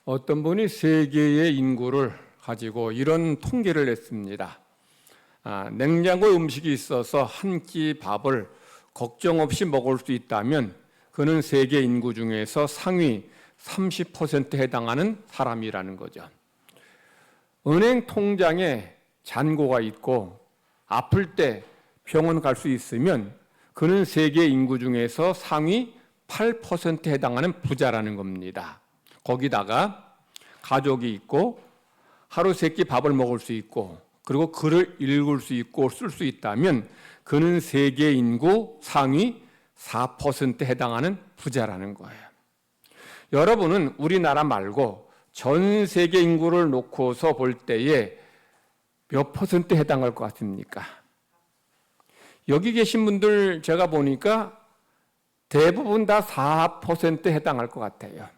어떤 분이 세계의 인구를 가지고 이런 통계를 냈습니다. 냉장고에 음식이 있어서 한 끼 밥을 걱정 없이 먹을 수 있다면 그는 세계 인구 중에서 상위 30%에 해당하는 사람이라는 거죠. 은행 통장에 잔고가 있고 아플 때 병원 갈 수 있으면 그는 세계 인구 중에서 상위 8%에 해당하는 부자라는 겁니다. 거기다가 가족이 있고 하루 세 끼 밥을 먹을 수 있고 그리고 글을 읽을 수 있고 쓸 수 있다면 그는 세계 인구 상위 4%에 해당하는 부자라는 거예요. 여러분은 우리나라 말고 전 세계 인구를 놓고서 볼 때에 몇 퍼센트에 해당할 것 같습니까? 여기 계신 분들 제가 보니까 대부분 다 4%에 해당할 것 같아요.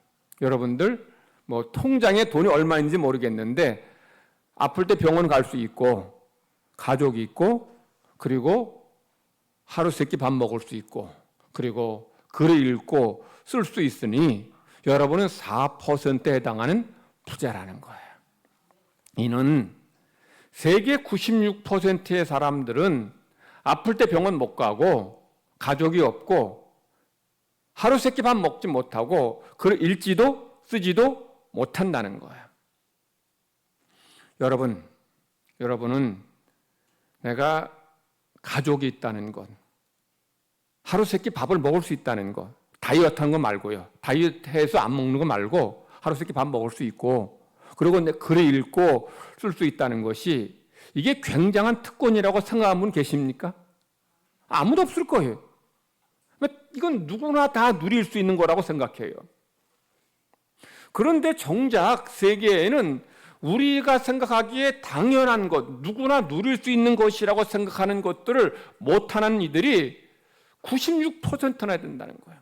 여러분들 뭐 통장에 돈이 얼마인지 모르겠는데 아플 때 병원 갈 수 있고 가족이 있고 그리고 하루 세 끼 밥 먹을 수 있고 그리고 글을 읽고 쓸 수 있으니 여러분은 4%에 해당하는 부자라는 거예요. 이는 세계 96%의 사람들은 아플 때 병원 못 가고 가족이 없고 하루 세 끼 밥 먹지 못하고 글을 읽지도 쓰지도 못한다는 거예요. 여러분은 내가 가족이 있다는 것, 하루 세 끼 밥을 먹을 수 있다는 것, 다이어트 하는 거 말고요. 다이어트해서 안 먹는 거 말고 하루 세 끼 밥 먹을 수 있고 그리고 내 글을 읽고 쓸 수 있다는 것이 이게 굉장한 특권이라고 생각하는 분 계십니까? 아무도 없을 거예요. 이건 누구나 다 누릴 수 있는 거라고 생각해요. 그런데 정작 세계에는 우리가 생각하기에 당연한 것, 누구나 누릴 수 있는 것이라고 생각하는 것들을 못하는 이들이 96%나 된다는 거예요.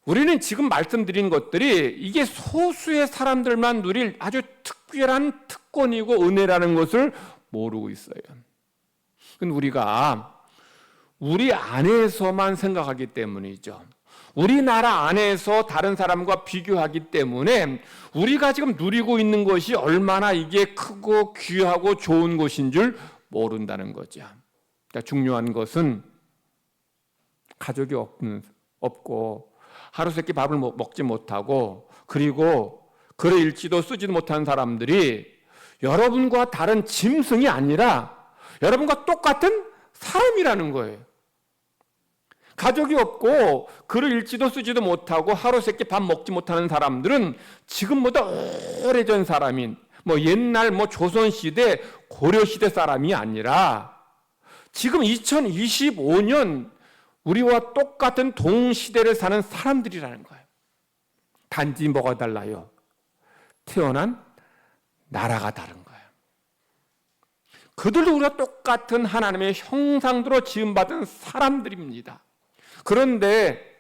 우리는 지금 말씀드린 것들이 이게 소수의 사람들만 누릴 아주 특별한 특권이고 은혜라는 것을 모르고 있어요. 그건 우리가 우리 안에서만 생각하기 때문이죠. 우리나라 안에서 다른 사람과 비교하기 때문에 우리가 지금 누리고 있는 것이 얼마나 이게 크고 귀하고 좋은 것인 줄 모른다는 거죠. 그러니까 중요한 것은 가족이 없고 하루 세 끼 밥을 먹지 못하고 그리고 글을 읽지도 쓰지도 못하는 사람들이 여러분과 다른 짐승이 아니라 여러분과 똑같은 사람이라는 거예요. 가족이 없고 글을 읽지도 쓰지도 못하고 하루 세 끼 밥 먹지 못하는 사람들은 지금보다 오래전 사람인 옛날 조선시대 고려시대 사람이 아니라 지금 2025년 우리와 똑같은 동시대를 사는 사람들이라는 거예요. 단지 뭐가 달라요? 태어난 나라가 다른 거예요. 그들도 우리가 똑같은 하나님의 형상대로 지음받은 사람들입니다. 그런데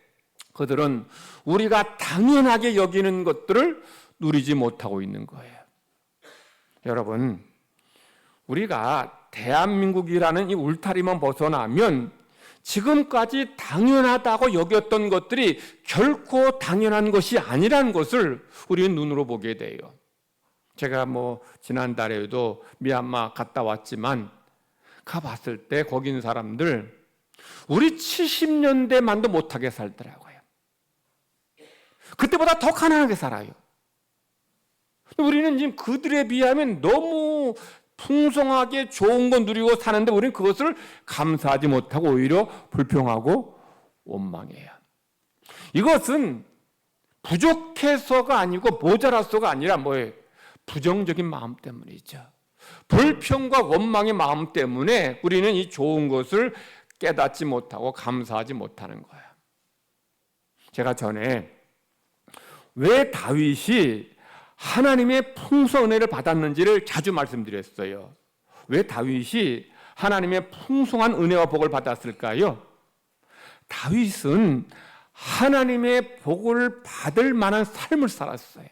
그들은 우리가 당연하게 여기는 것들을 누리지 못하고 있는 거예요. 여러분, 우리가 대한민국이라는 이 울타리만 벗어나면 지금까지 당연하다고 여겼던 것들이 결코 당연한 것이 아니라는 것을 우리는 눈으로 보게 돼요. 제가 지난달에도 미얀마 갔다 왔지만 가봤을 때 거기 있는 사람들 우리 70년대만도 못하게 살더라고요. 그때보다 더 가난하게 살아요. 우리는 지금 그들에 비하면 너무 풍성하게 좋은 거 누리고 사는데 우리는 그것을 감사하지 못하고 오히려 불평하고 원망해요. 이것은 부족해서가 아니고 모자라서가 아니라 뭐예요? 부정적인 마음 때문이죠. 불평과 원망의 마음 때문에 우리는 이 좋은 것을 깨닫지 못하고 감사하지 못하는 거예요. 제가 전에 왜 다윗이 하나님의 풍성한 은혜를 받았는지를 자주 말씀드렸어요. 왜 다윗이 하나님의 풍성한 은혜와 복을 받았을까요? 다윗은 하나님의 복을 받을 만한 삶을 살았어요.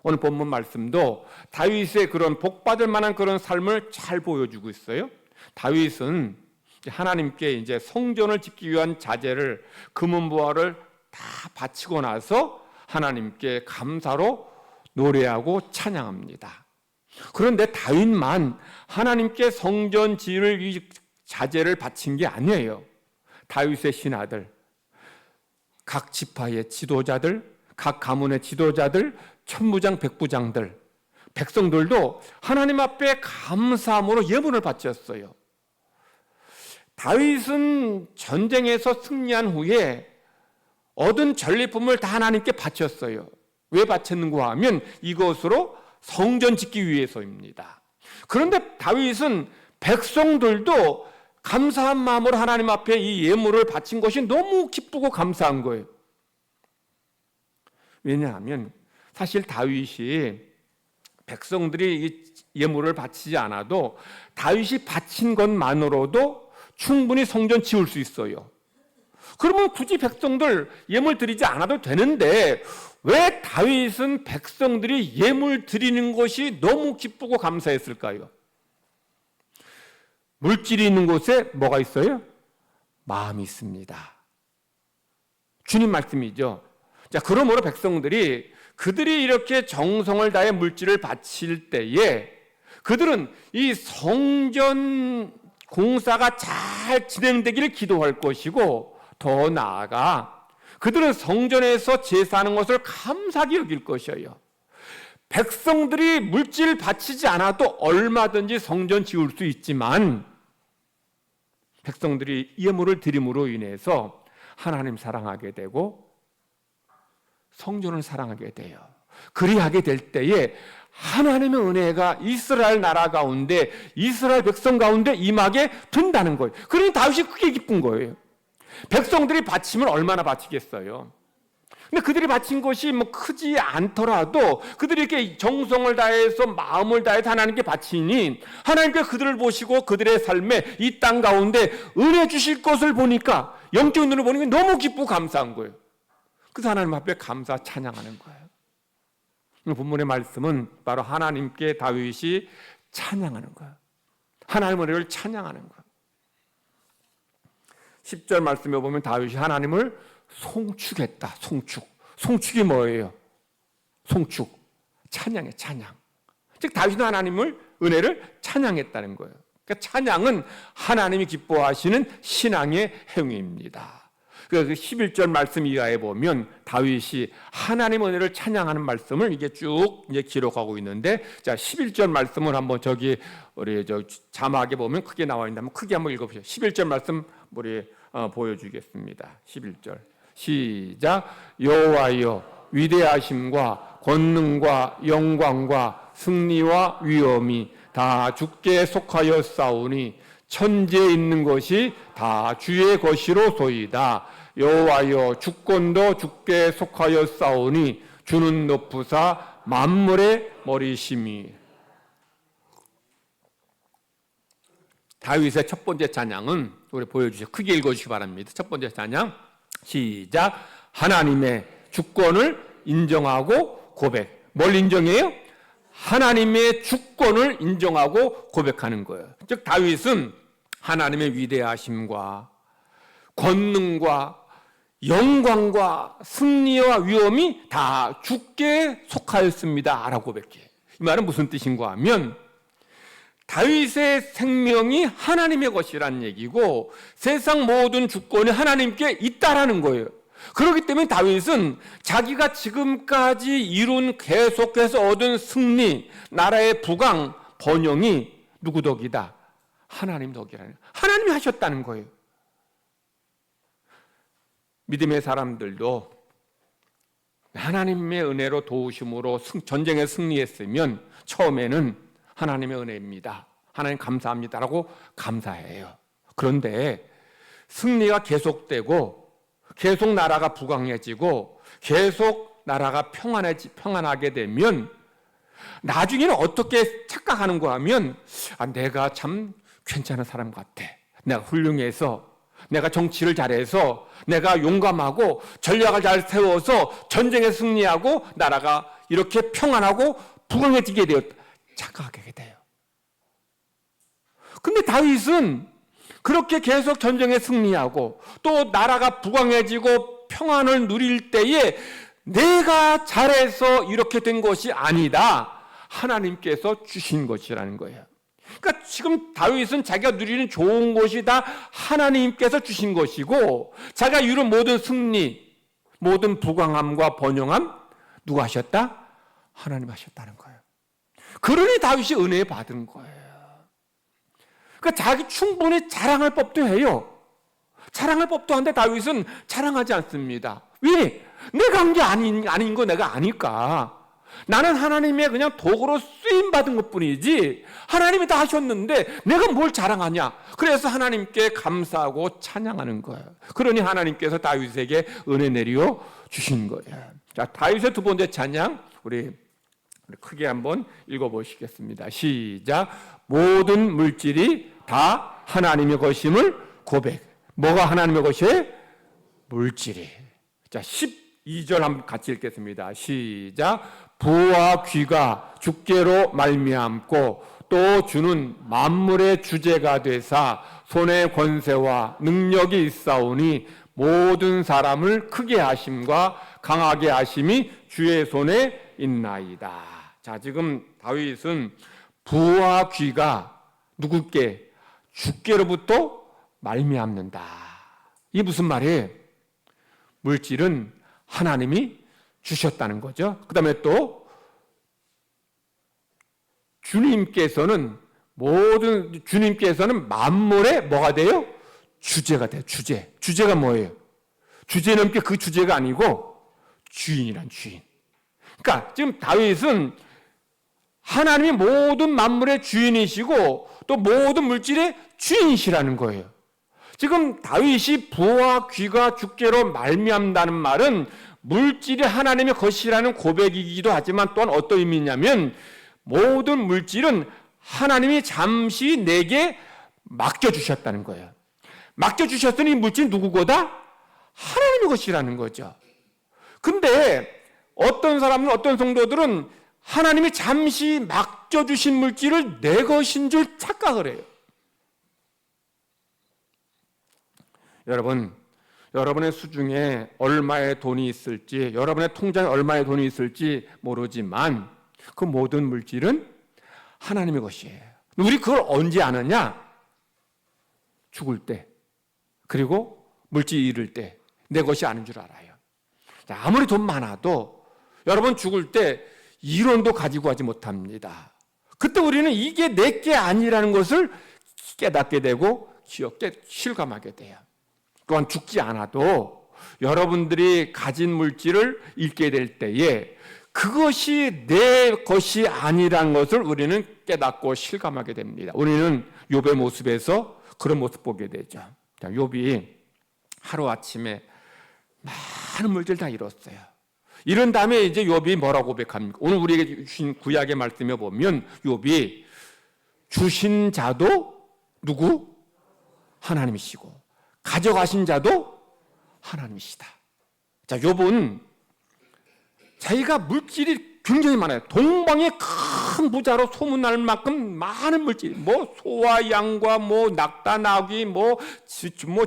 오늘 본문 말씀도 다윗의 그런 복 받을 만한 그런 삶을 잘 보여주고 있어요. 다윗은 하나님께 이제 성전을 짓기 위한 자재를 금은보화를 다 바치고 나서 하나님께 감사로 노래하고 찬양합니다. 그런데 다윗만 하나님께 성전 지을 이 자재를 바친 게 아니에요. 다윗의 신하들, 각 지파의 지도자들, 각 가문의 지도자들, 천부장, 백부장들, 백성들도 하나님 앞에 감사함으로 예물을 바쳤어요. 다윗은 전쟁에서 승리한 후에 얻은 전리품을 다 하나님께 바쳤어요. 왜 바쳤는가 하면 이것으로 성전 짓기 위해서입니다. 그런데 다윗은 백성들도 감사한 마음으로 하나님 앞에 이 예물을 바친 것이 너무 기쁘고 감사한 거예요. 왜냐하면 사실 다윗이 백성들이 이 예물을 바치지 않아도 다윗이 바친 것만으로도 충분히 성전 지을 수 있어요. 그러면 굳이 백성들 예물 드리지 않아도 되는데 왜 다윗은 백성들이 예물 드리는 것이 너무 기쁘고 감사했을까요? 물질이 있는 곳에 뭐가 있어요? 마음이 있습니다. 주님 말씀이죠. 자, 그러므로 백성들이 그들이 이렇게 정성을 다해 물질을 바칠 때에 그들은 이 성전 공사가 잘 진행되기를 기도할 것이고, 더 나아가 그들은 성전에서 제사하는 것을 감사하게 여길 것이에요. 백성들이 물질 바치지 않아도 얼마든지 성전 지을 수 있지만 백성들이 예물을 드림으로 인해서 하나님 사랑하게 되고 성전을 사랑하게 돼요. 그리하게 될 때에 하나님의 은혜가 이스라엘 나라 가운데, 이스라엘 백성 가운데 임하게 된다는 거예요. 그러니 다윗이 크게 기쁜 거예요. 백성들이 바치면 얼마나 바치겠어요. 근데 그들이 바친 것이 뭐 크지 않더라도 그들이 이렇게 정성을 다해서 마음을 다해서 하나님께 바치니 하나님께 그들을 보시고 그들의 삶에 이 땅 가운데 은혜 주실 것을 보니까, 영적인 눈을 보니까 너무 기쁘고 감사한 거예요. 그래서 하나님 앞에 감사 찬양하는 거예요. 본문의 말씀은 바로 하나님께 다윗이 찬양하는 거예요. 하나님의 은혜를 찬양하는 거예요. 10절 말씀에 보면 다윗이 하나님을 송축했다. 송축. 송축이 뭐예요? 송축. 찬양해, 찬양. 즉 다윗은 하나님을, 은혜를 찬양했다는 거예요. 그러니까 찬양은 하나님이 기뻐하시는 신앙의 행위입니다. 그래서 11절 말씀 이하에 보면 다윗이 하나님의 은혜를 찬양하는 말씀을 이게 쭉 이제 기록하고 있는데, 자 11절 말씀을 한번 저기 우리 저 자막에 보면 크게 나와 있는데 한번 크게 한번 읽어보세요. 11절 말씀 우리 보여주겠습니다. 11절 시작. 여호와여 위대하심과 권능과 영광과 승리와 위엄이 다 주께 속하여 싸우니 천지에 있는 것이 다 주의 것이로소이다. 여호와여 주권도 주께 속하여 싸우니 주는 높으사 만물의 머리심이. 다윗의 첫 번째 찬양은 우리 보여주세요. 크게 읽어주시기 바랍니다. 첫 번째 찬양 시작. 하나님의 주권을 인정하고 고백. 뭘 인정해요? 하나님의 주권을 인정하고 고백하는 거예요. 즉 다윗은 하나님의 위대하심과 권능과 영광과 승리와 위엄이 다 주께 속하였습니다 라고 고백해요. 이 말은 무슨 뜻인가 하면 다윗의 생명이 하나님의 것이라는 얘기고 세상 모든 주권이 하나님께 있다라는 거예요. 그렇기 때문에 다윗은 자기가 지금까지 이룬, 계속해서 얻은 승리, 나라의 부강, 번영이 누구 덕이다? 하나님 덕이라는, 하나님이 하셨다는 거예요. 믿음의 사람들도 하나님의 은혜로 도우심으로 전쟁에 승리했으면 처음에는 하나님의 은혜입니다, 하나님 감사합니다라고 감사해요. 그런데 승리가 계속되고 계속 나라가 부강해지고 계속 나라가 평안하게 되면 나중에는 어떻게 착각하는가 하면 내가 참 괜찮은 사람 같아, 내가 훌륭해서, 내가 정치를 잘해서, 내가 용감하고 전략을 잘 세워서 전쟁에 승리하고 나라가 이렇게 평안하고 부강해지게 되었다, 착각하게 돼요. 근데 다윗은 그렇게 계속 전쟁에 승리하고 또 나라가 부강해지고 평안을 누릴 때에 내가 잘해서 이렇게 된 것이 아니다. 하나님께서 주신 것이라는 거예요. 그러니까 지금 다윗은 자기가 누리는 좋은 것이 다 하나님께서 주신 것이고, 자기가 이룬 모든 승리, 모든 부강함과 번영함 누가 하셨다? 하나님 하셨다는 거예요. 그러니 다윗이 은혜 받은 거예요. 그러니까 자기 충분히 자랑할 법도 해요. 자랑할 법도 한데 다윗은 자랑하지 않습니다. 왜? 내가 한 게 아닌 거 내가 아니까. 나는 하나님의 그냥 도구로 쓰임받은 것 뿐이지 하나님이 다 하셨는데 내가 뭘 자랑하냐. 그래서 하나님께 감사하고 찬양하는 거예요. 그러니 하나님께서 다윗에게 은혜 내려 주신 거예요. 자, 다윗의 두 번째 찬양 우리 크게 한번 읽어보시겠습니다. 시작. 모든 물질이 다 하나님의 것임을 고백. 뭐가 하나님의 것이에요? 물질이. 자, 12절 한번 같이 읽겠습니다. 시작. 부와 귀가 주께로 말미암고 또 주는 만물의 주제가 되사 손의 권세와 능력이 있사오니 모든 사람을 크게 하심과 강하게 하심이 주의 손에 있나이다. 자, 지금 다윗은 부와 귀가 누구께? 주께로부터 말미암는다. 이게 무슨 말이에요? 물질은 하나님이 주셨다는 거죠. 그 다음에 또 주님께서는 만물의 뭐가 돼요? 주제가 돼요. 주제가 뭐예요? 주제는 그 주제가 아니고 주인이란 주인. 그러니까 지금 다윗은 하나님이 모든 만물의 주인이시고 또 모든 물질의 주인이시라는 거예요. 지금 다윗이 부와 귀가 주께로 말미암다는 말은 물질이 하나님의 것이라는 고백이기도 하지만 또한 어떤 의미냐면 모든 물질은 하나님이 잠시 내게 맡겨주셨다는 거예요. 맡겨주셨으니 물질은 누구 거다? 하나님의 것이라는 거죠. 근데 어떤 사람은 어떤 성도들은 하나님이 잠시 맡겨주신 물질을 내 것인 줄 착각을 해요. 여러분의 수중에 얼마의 돈이 있을지, 여러분의 통장에 얼마의 돈이 있을지 모르지만 그 모든 물질은 하나님의 것이에요. 우리 그걸 언제 아느냐? 죽을 때, 그리고 물질 잃을 때 내 것이 아닌 줄 알아요. 아무리 돈 많아도 여러분 죽을 때 1원도 가지고 가지 못합니다. 그때 우리는 이게 내 게 아니라는 것을 깨닫게 되고 기억에 실감하게 돼요. 또한 죽지 않아도 여러분들이 가진 물질을 잃게 될 때에 그것이 내 것이 아니라는 것을 우리는 깨닫고 실감하게 됩니다. 우리는 욥의 모습에서 그런 모습 보게 되죠. 욥이 하루아침에 많은 물질 다 잃었어요. 이런 다음에 이제 욥이 뭐라고 고백합니까? 오늘 우리에게 주신 구약의 말씀에 보면 욥이 주신 자도 누구? 하나님이시고 가져가신 자도 하나님이시다. 자, 욥은 자기가 물질이 굉장히 많아요. 동방의 큰 부자로 소문날 만큼 많은 물질, 뭐 소와 양과 뭐 낙타 나귀 뭐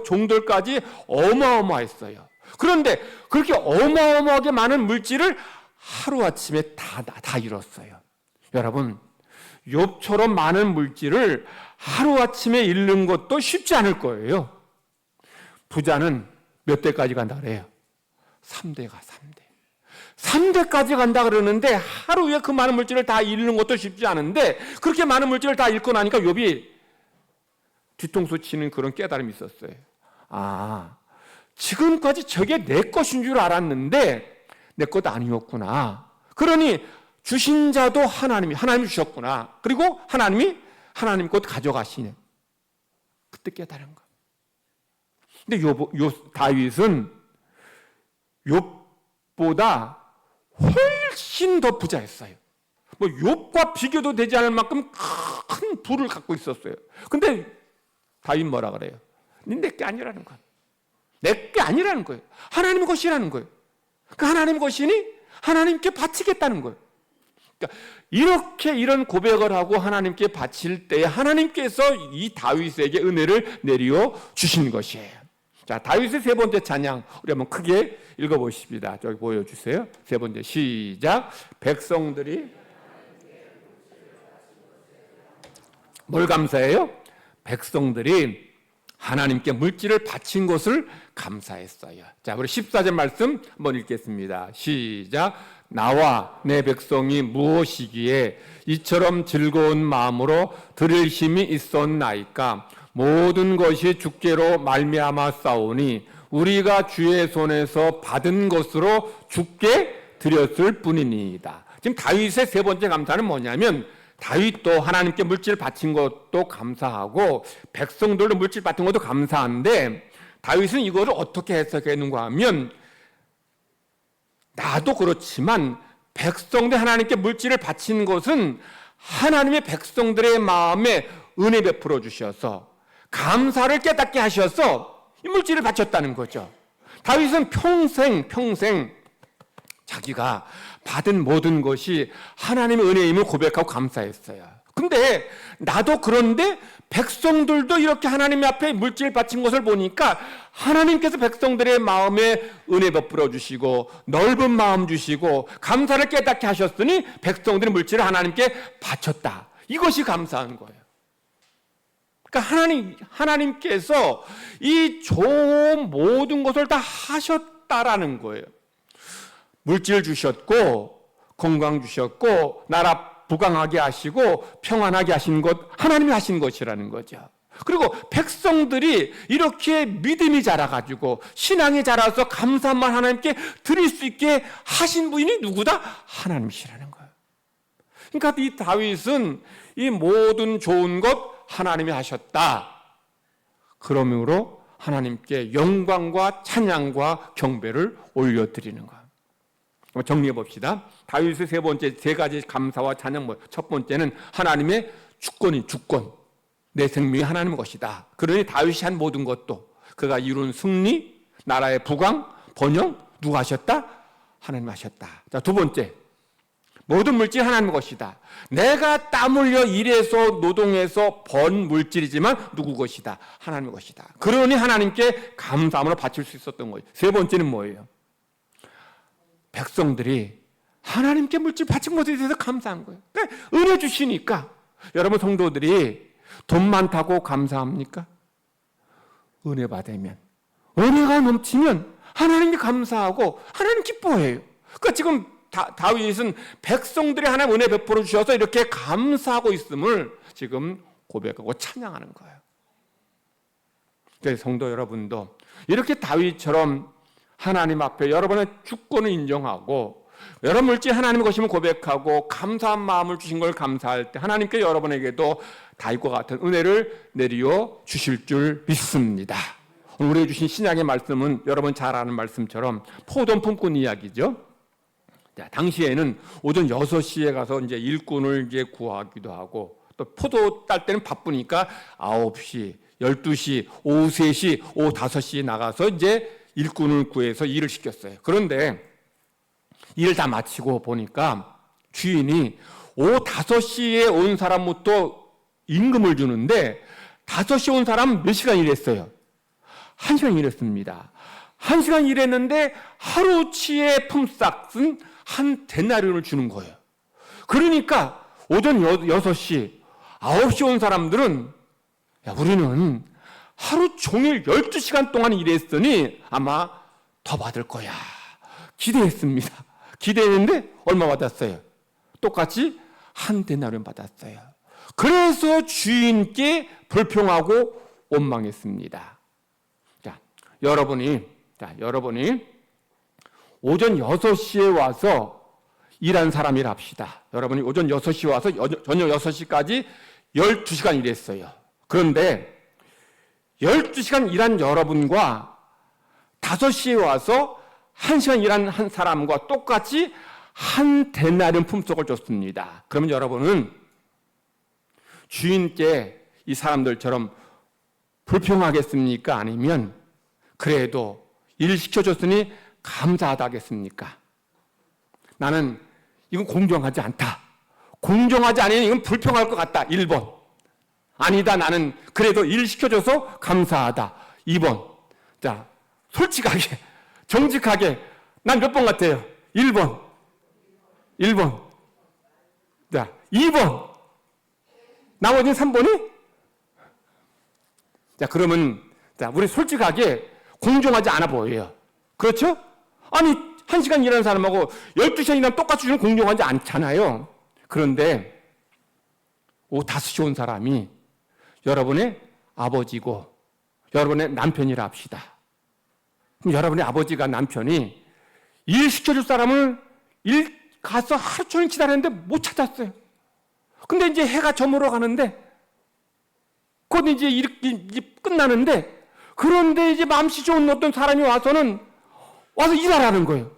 종들까지 어마어마했어요. 그런데 그렇게 어마어마하게 많은 물질을 하루아침에 다 잃었어요. 여러분, 욥처럼 많은 물질을 하루아침에 잃는 것도 쉽지 않을 거예요. 부자는 몇 대까지 간다 그래요? 3대가 3대. 3대까지 간다 그러는데 하루에 그 많은 물질을 다 잃는 것도 쉽지 않은데 그렇게 많은 물질을 다 잃고 나니까 욥이 뒤통수 치는 그런 깨달음이 있었어요. 아, 지금까지 저게 내 것인 줄 알았는데 내 것 아니었구나. 그러니 주신 자도 하나님이 주셨구나. 그리고 하나님 것 가져가시네. 그때 깨달은 거. 근데 다윗은 욥보다 훨씬 더 부자였어요. 뭐 욥과 비교도 되지 않을 만큼 큰 부를 갖고 있었어요. 근데 다윗 뭐라 그래요? 내 게 아니라는 거야. 내 게 아니라는 거예요. 하나님의 것이라는 거예요. 그 하나님 것이니 하나님께 바치겠다는 거예요. 그러니까 이렇게 이런 고백을 하고 하나님께 바칠 때 하나님께서 이 다윗에게 은혜를 내려 주신 것이에요. 자, 다윗의 세 번째 찬양 우리 한번 크게 읽어보십니다. 저기 보여주세요. 세 번째 시작. 백성들이 뭘 감사해요? 백성들이 하나님께 물질을 바친 것을 감사했어요. 자, 우리 14절 말씀 한번 읽겠습니다. 시작. 나와 내 백성이 무엇이기에 이처럼 즐거운 마음으로 드릴 힘이 있었나이까. 모든 것이 주께로 말미암아 싸우니 우리가 주의 손에서 받은 것으로 주께 드렸을 뿐이니이다. 지금 다윗의 세 번째 감사는 뭐냐면, 다윗도 하나님께 물질 바친 것도 감사하고 백성들도 물질 바친 것도 감사한데, 다윗은 이거를 어떻게 해석했는가 하면, 나도 그렇지만 백성들 하나님께 물질을 바친 것은 하나님의 백성들의 마음에 은혜 베풀어 주셔서 감사를 깨닫게 하셔서 이 물질을 바쳤다는 거죠. 다윗은 평생 자기가 받은 모든 것이 하나님의 은혜임을 고백하고 감사했어요. 근데 나도 그런데 백성들도 이렇게 하나님 앞에 물질 바친 것을 보니까 하나님께서 백성들의 마음에 은혜 베풀어 주시고 넓은 마음 주시고 감사를 깨닫게 하셨으니 백성들의 물질을 하나님께 바쳤다. 이것이 감사한 거예요. 그러니까 하나님께서 이 좋은 모든 것을 다 하셨다라는 거예요. 물질 주셨고 건강 주셨고 나라 부강하게 하시고 평안하게 하신 것 하나님이 하신 것이라는 거죠. 그리고 백성들이 이렇게 믿음이 자라가지고 신앙이 자라서 감사한 말 하나님께 드릴 수 있게 하신 분이 누구다? 하나님이시라는 거예요. 그러니까 이 다윗은 이 모든 좋은 것 하나님이 하셨다. 그러므로 하나님께 영광과 찬양과 경배를 올려드리는 거예요. 정리해 봅시다. 다윗의 세 번째 세 가지 감사와 찬양. 첫 번째는 하나님의 주권이 주권. 내 생명이 하나님의 것이다. 그러니 다윗이 한 모든 것도 그가 이룬 승리, 나라의 부강, 번영 누가 하셨다? 하나님 하셨다. 자, 두 번째. 모든 물질 하나님의 것이다. 내가 땀 흘려 일해서 노동해서 번 물질이지만 누구 것이다? 하나님의 것이다. 그러니 하나님께 감사함으로 바칠 수 있었던 거예요. 세 번째는 뭐예요? 백성들이 하나님께 물질 바친 것에 대해서 감사한 거예요. 그러니까 은혜 주시니까. 여러분 성도들이 돈 많다고 감사합니까? 은혜 받으면, 은혜가 넘치면 하나님께 감사하고 하나님 기뻐해요. 그러니까 지금 다윗은 백성들이 하나님 은혜 베풀어 주셔서 이렇게 감사하고 있음을 지금 고백하고 찬양하는 거예요. 그래서 성도 여러분도 이렇게 다윗처럼 하나님 앞에 여러분의 주권을 인정하고 여러분 물질 하나님의 것임을 고백하고 감사한 마음을 주신 걸 감사할 때 하나님께 여러분에게도 다윗과 같은 은혜를 내리어 주실 줄 믿습니다. 오늘 우리에게 주신 신약의 말씀은 여러분 잘 아는 말씀처럼 포도원 품꾼 이야기죠. 자, 당시에는 오전 6시에 가서 이제 일꾼을 이제 구하기도 하고 또 포도 딸 때는 바쁘니까 9시, 12시, 오후 3시, 오후 5시에 나가서 이제 일꾼을 구해서 일을 시켰어요. 그런데 일을 다 마치고 보니까 주인이 오후 5시에 온 사람부터 임금을 주는데 5시에 온 사람은 몇 시간 일했어요? 1시간 일했습니다. 1시간 일했는데 하루치의 품삯은 한 데나리온을 주는 거예요. 그러니까 오전 6시, 9시 온 사람들은 야, 우리는 하루 종일 12시간 동안 일했으니 아마 더 받을 거야. 기대했습니다. 기대했는데 얼마 받았어요? 똑같이 한 데나리온 받았어요. 그래서 주인께 불평하고 원망했습니다. 자, 여러분이 오전 6시에 와서 일한 사람이라 합시다. 여러분이 오전 6시에 와서 저녁 6시까지 12시간 일했어요. 그런데 12시간 일한 여러분과 5시에 와서 1시간 일한 한 사람과 똑같이 한 데나리온 품삯을 줬습니다. 그러면 여러분은 주인께 이 사람들처럼 불평하겠습니까? 아니면 그래도 일 시켜줬으니 감사하다 하겠습니까? 나는 이건 공정하지 않다. 공정하지 않으면 이건 불평할 것 같다. 1번. 아니다. 나는 그래도 일 시켜줘서 감사하다. 2번. 자, 솔직하게, 정직하게, 난 몇 번 같아요? 1번. 1번. 자, 2번. 나머지는 3번이? 자, 그러면, 자, 우리 솔직하게 공정하지 않아 보여요. 그렇죠? 아니, 1시간 일하는 사람하고 12시간 일하면 똑같이 주면 공정하지 않잖아요. 그런데, 5시에 온 사람이 여러분의 아버지고, 여러분의 남편이라 합시다. 그럼 여러분의 아버지가 남편이 일 시켜줄 사람을 일 가서 하루 종일 기다렸는데 못 찾았어요. 근데 이제 해가 저물어 가는데, 곧 이제 이렇게 끝나는데, 그런데 이제 맘씨 좋은 어떤 사람이 와서 일하라는 거예요.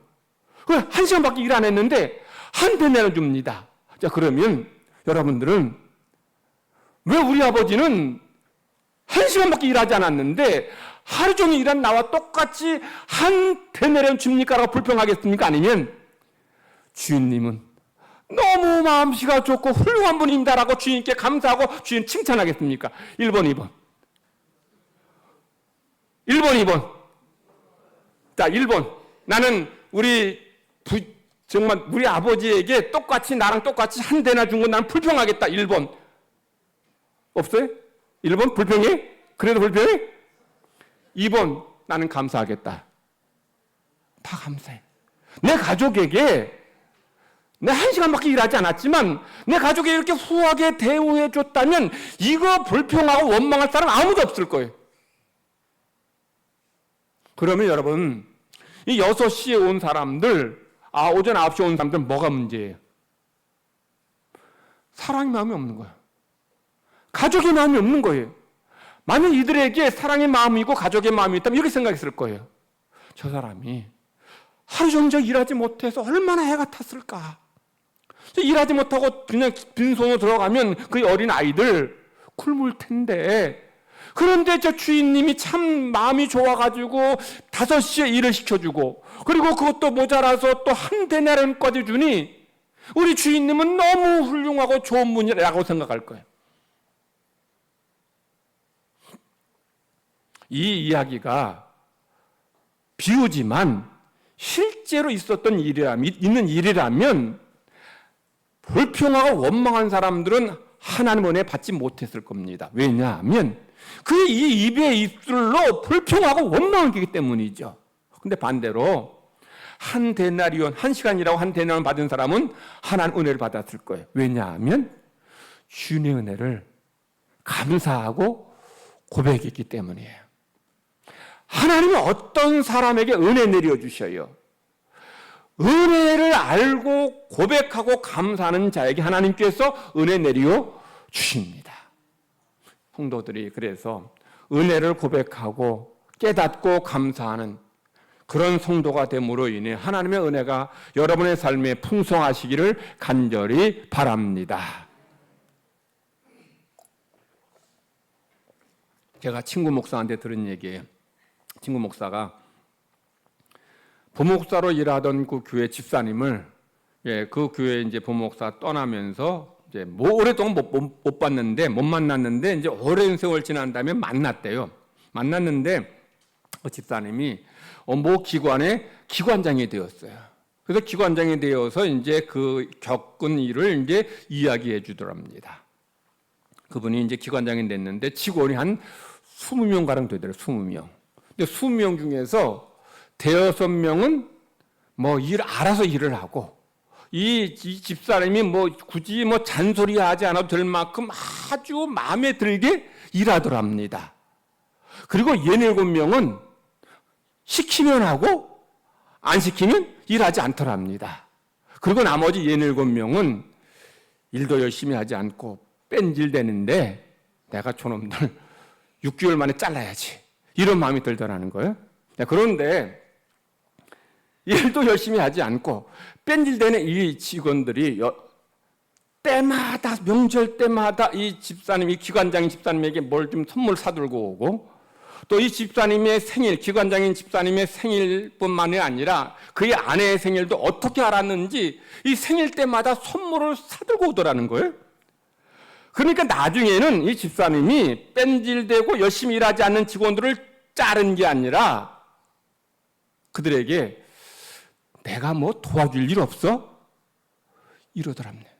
1시간밖에 일 안 했는데, 한 배 내려줍니다. 자, 그러면 여러분들은 왜 우리 아버지는 1시간밖에 일하지 않았는데, 하루 종일 일한 나와 똑같이 한 배 내려줍니까? 라고 불평하겠습니까? 아니면, 주인님은 너무 마음씨가 좋고 훌륭한 분입니다라고 주인께 감사하고 주인 칭찬하겠습니까? 1번, 2번. 1번, 2번. 자, 1번. 나는 정말 우리 아버지에게 나랑 똑같이 한 대나 준 건 난 불평하겠다. 1번. 없어요? 1번 불평해? 그래도 불평해? 2번 나는 감사하겠다. 다 감사해. 내 가족에게 내 1시간밖에 일하지 않았지만 내 가족에 이렇게 후하게 대우해 줬다면 이거 불평하고 원망할 사람 아무도 없을 거예요. 그러면 여러분, 이 6시에 온 사람들, 오전 9시에 온 사람들 뭐가 문제예요? 사랑의 마음이 없는 거예요. 가족의 마음이 없는 거예요. 만약 이들에게 사랑의 마음이고 가족의 마음이 있다면 이렇게 생각했을 거예요. 저 사람이 하루 종일 일하지 못해서 얼마나 해가 탔을까. 일하지 못하고 그냥 빈손으로 들어가면 그 어린 아이들 굶을 텐데, 그런데 저 주인님이 참 마음이 좋아가지고 5시에 일을 시켜주고, 그리고 그것도 모자라서 또 한 데나리온까지 주니 우리 주인님은 너무 훌륭하고 좋은 분이라고 생각할 거예요. 이 이야기가 비유지만 실제로 있었던 있는 일이라면 불평하고 원망한 사람들은 하나님 은혜 받지 못했을 겁니다. 왜냐하면 그 이 입의 입술로 불평하고 원망하기 때문이죠. 근데 반대로 한 데나리온, 1시간이라고 한 데나리온 받은 사람은 하나님 은혜를 받았을 거예요. 왜냐하면 주님의 은혜를 감사하고 고백했기 때문이에요. 하나님은 어떤 사람에게 은혜 내려주셔요? 은혜를 알고 고백하고 감사하는 자에게 하나님께서 은혜 내려 주십니다. 성도들이 그래서 은혜를 고백하고 깨닫고 감사하는 그런 성도가 됨으로 인해 하나님의 은혜가 여러분의 삶에 풍성하시기를 간절히 바랍니다. 제가 친구 목사한테 들은 얘기예요. 친구 목사가 부목사로 일하던 그 교회 집사님을, 그 교회 이제 부목사 떠나면서 이제 오랫동안 못 만났는데 이제 오랜 세월 지난 다음에 만났대요. 만났는데 그 집사님이 모 기관의 기관장이 되었어요. 그래서 기관장이 되어서 이제 그 겪은 일을 이제 이야기해 주더랍니다. 그분이 이제 기관장이 됐는데 직원이 한 20명 가량 되더라고요. 20명. 근데 20명 중에서 5명은 알아서 일을 하고, 이 집사람이 굳이 잔소리하지 않아도 될 만큼 아주 마음에 들게 일하더랍니다. 그리고 17명은 시키면 하고 안 시키면 일하지 않더랍니다. 그리고 나머지 17명은 일도 열심히 하지 않고 뺀질대는데 내가 저놈들 6개월 만에 잘라야지, 이런 마음이 들더라는 거예요. 그런데 일도 열심히 하지 않고 뺀질대는 이 직원들이 때마다, 명절 때마다 이 기관장인 집사님에게 뭘 좀 선물 사들고 오고, 또 이 집사님의 생일, 기관장인 집사님의 생일뿐만이 아니라 그의 아내의 생일도 어떻게 알았는지 이 생일 때마다 선물을 사들고 오더라는 거예요. 그러니까 나중에는 이 집사님이 뺀질대고 열심히 일하지 않는 직원들을 자른 게 아니라 그들에게 내가 뭐 도와줄 일 없어? 이러더랍니다.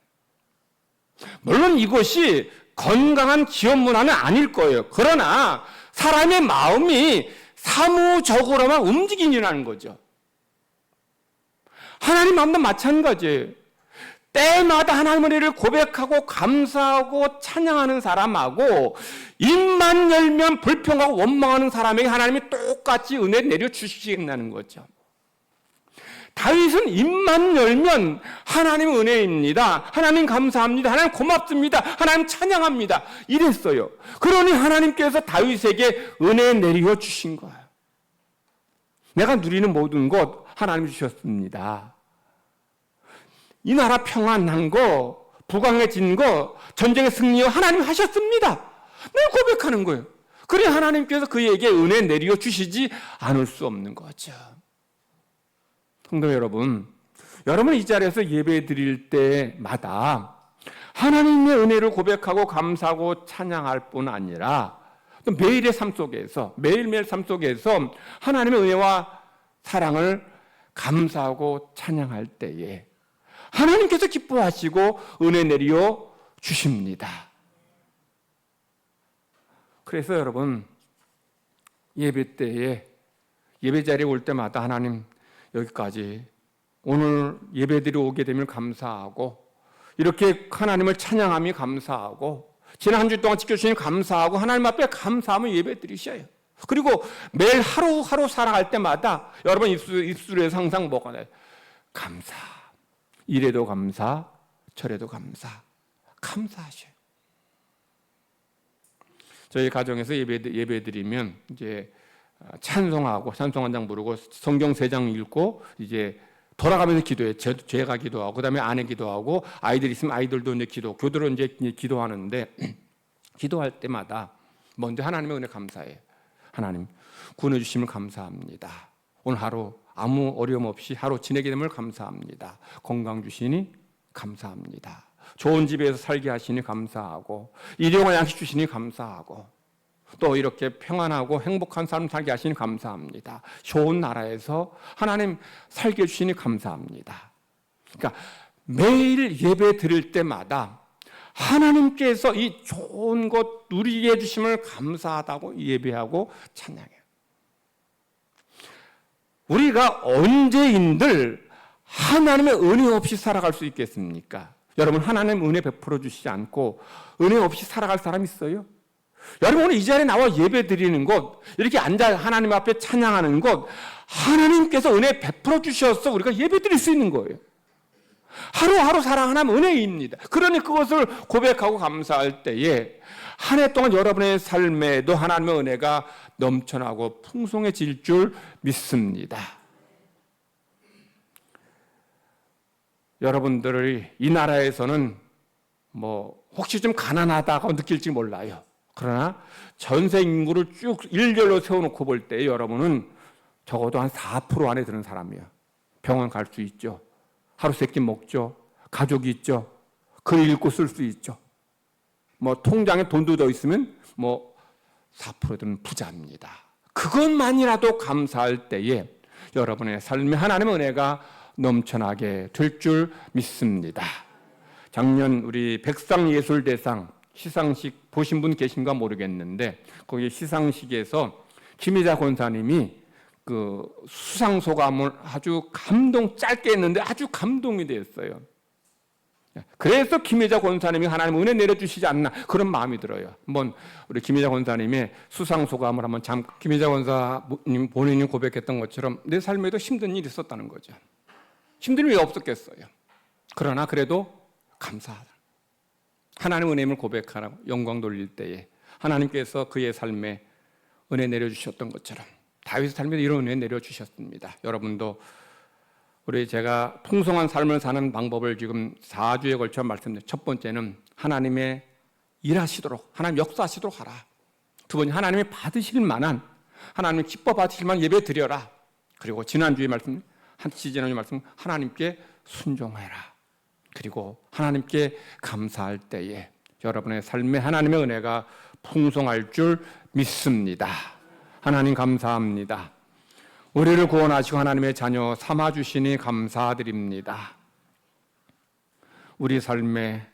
물론 이것이 건강한 기업 문화는 아닐 거예요. 그러나 사람의 마음이 사무적으로만 움직이는 거죠. 하나님 마음도 마찬가지예요. 때마다 하나님의 은혜를 고백하고 감사하고 찬양하는 사람하고 입만 열면 불평하고 원망하는 사람에게 하나님이 똑같이 은혜 내려주시겠다는 거죠. 다윗은 입만 열면 하나님 은혜입니다. 하나님 감사합니다. 하나님 고맙습니다. 하나님 찬양합니다. 이랬어요. 그러니 하나님께서 다윗에게 은혜 내려 주신 거예요. 내가 누리는 모든 것 하나님 주셨습니다. 이 나라 평안한 거, 부강해진 거, 전쟁의 승리요 하나님 하셨습니다. 내가 고백하는 거예요. 그래 하나님께서 그에게 은혜 내려 주시지 않을 수 없는 거죠. 성도 여러분, 여러분 이 자리에서 예배 드릴 때마다 하나님의 은혜를 고백하고 감사하고 찬양할 뿐 아니라 또 매일의 삶 속에서 매일매일 삶 속에서 하나님의 은혜와 사랑을 감사하고 찬양할 때에 하나님께서 기뻐하시고 은혜 내려 주십니다. 그래서 여러분 예배 때에 예배 자리에 올 때마다 하나님 여기까지 오늘 예배드리러 오게 되면 감사하고 이렇게 하나님을 찬양함이 감사하고 지난 한 주 동안 지켜주시니 감사하고 하나님 앞에 감사하면 예배드리셔요. 그리고 매일 하루하루 살아갈 때마다 여러분 입술에서 항상 뭐가 나요? 감사. 이래도 감사, 저래도 감사. 감사하셔요. 저희 가정에서 예배드리면 이제 찬송하고 찬송 한 장 부르고 성경 3장 읽고 이제 돌아가면서 기도해. 제가 기도하고 그다음에 아내 기도하고 아이들 있으면 아이들도 이제 교도로 이제 기도하는데 기도할 때마다 먼저 하나님의 은혜 감사해. 하나님 구원해 주심을 감사합니다. 오늘 하루 아무 어려움 없이 하루 지내게 됨을 감사합니다. 건강 주시니 감사합니다. 좋은 집에서 살게 하시니 감사하고 일용할 양식 주시니 감사하고 또 이렇게 평안하고 행복한 삶 살게 하시니 감사합니다. 좋은 나라에서 하나님 살게 해주시니 감사합니다. 그러니까 매일 예배 드릴 때마다 하나님께서 이 좋은 것 누리게 해주심을 감사하다고 예배하고 찬양해요. 우리가 언제인들 하나님의 은혜 없이 살아갈 수 있겠습니까? 여러분 하나님 은혜 베풀어 주시지 않고 은혜 없이 살아갈 사람 있어요? 여러분 오늘 이 자리에 나와 예배 드리는 것 이렇게 앉아 하나님 앞에 찬양하는 것 하나님께서 은혜 베풀어 주셔서 우리가 예배 드릴 수 있는 거예요. 하루하루 살아가는 은혜입니다. 그러니 그것을 고백하고 감사할 때에 한 해 동안 여러분의 삶에도 하나님의 은혜가 넘쳐나고 풍성해질 줄 믿습니다. 여러분들이 이 나라에서는 뭐 혹시 좀 가난하다고 느낄지 몰라요. 그러나 전세 인구를 쭉 일렬로 세워놓고 볼 때 여러분은 적어도 한 4% 안에 드는 사람이에요. 병원 갈 수 있죠. 하루 세 끼 먹죠. 가족이 있죠. 글 읽고 쓸 수 있죠. 뭐 통장에 돈도 더 있으면 뭐 4%는 부자입니다. 그것만이라도 감사할 때에 여러분의 삶에 하나님의 은혜가 넘쳐나게 될 줄 믿습니다. 작년 우리 백상예술대상 시상식 보신 분 계신가 모르겠는데 거기 시상식에서 김희자 권사님이 그 수상 소감을 아주 짧게 했는데 아주 감동이 되었어요. 그래서 김혜자 권사님이 하나님 은혜 내려주시지 않나 그런 마음이 들어요. 한번 우리 김혜자 권사님의 수상 소감을 한번 김혜자 권사님 본인이 고백했던 것처럼 내 삶에도 힘든 일이 있었다는 거죠. 힘든 일이 없었겠어요. 그러나 그래도 감사하다. 하나님 은혜임을 고백하라고 영광 돌릴 때에 하나님께서 그의 삶에 은혜 내려주셨던 것처럼 다윗의 삶에 이런 은혜 내려주셨습니다. 여러분도 우리 제가 풍성한 삶을 사는 방법을 지금 4주에 걸쳐 말씀드렸는데 첫 번째는 하나님의 일하시도록 하나님 역사하시도록 하라. 두 번째 하나님이 받으실 만한 하나님 기뻐 받으실 만한 예배 드려라. 그리고 지난주에 말씀 지난주에 말씀 하나님께 순종해라. 그리고 하나님께 감사할 때에 여러분의 삶에 하나님의 은혜가 풍성할 줄 믿습니다. 하나님 감사합니다. 우리를 구원하시고 하나님의 자녀 삼아주시니 감사드립니다. 우리 삶에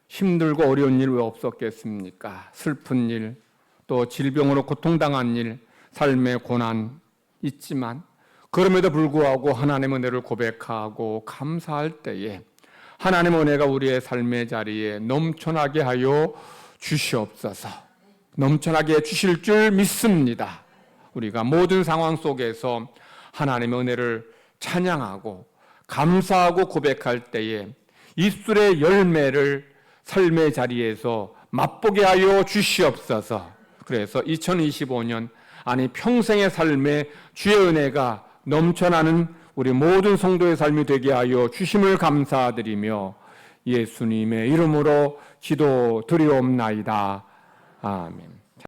힘들고 어려운 일 왜 없었겠습니까? 슬픈 일, 또 질병으로 고통당한 일, 삶의 고난 있지만 그럼에도 불구하고 하나님의 은혜를 고백하고 감사할 때에 하나님의 은혜가 우리의 삶의 자리에 넘쳐나게 하여 주시옵소서. 넘쳐나게 주실 줄 믿습니다. 우리가 모든 상황 속에서 하나님의 은혜를 찬양하고 감사하고 고백할 때에 입술의 열매를 삶의 자리에서 맛보게 하여 주시옵소서. 그래서 2025년 아니 평생의 삶에 주의 은혜가 넘쳐나는 우리 모든 성도의 삶이 되게 하여 주심을 감사드리며 예수님의 이름으로 기도드리옵나이다. 아멘.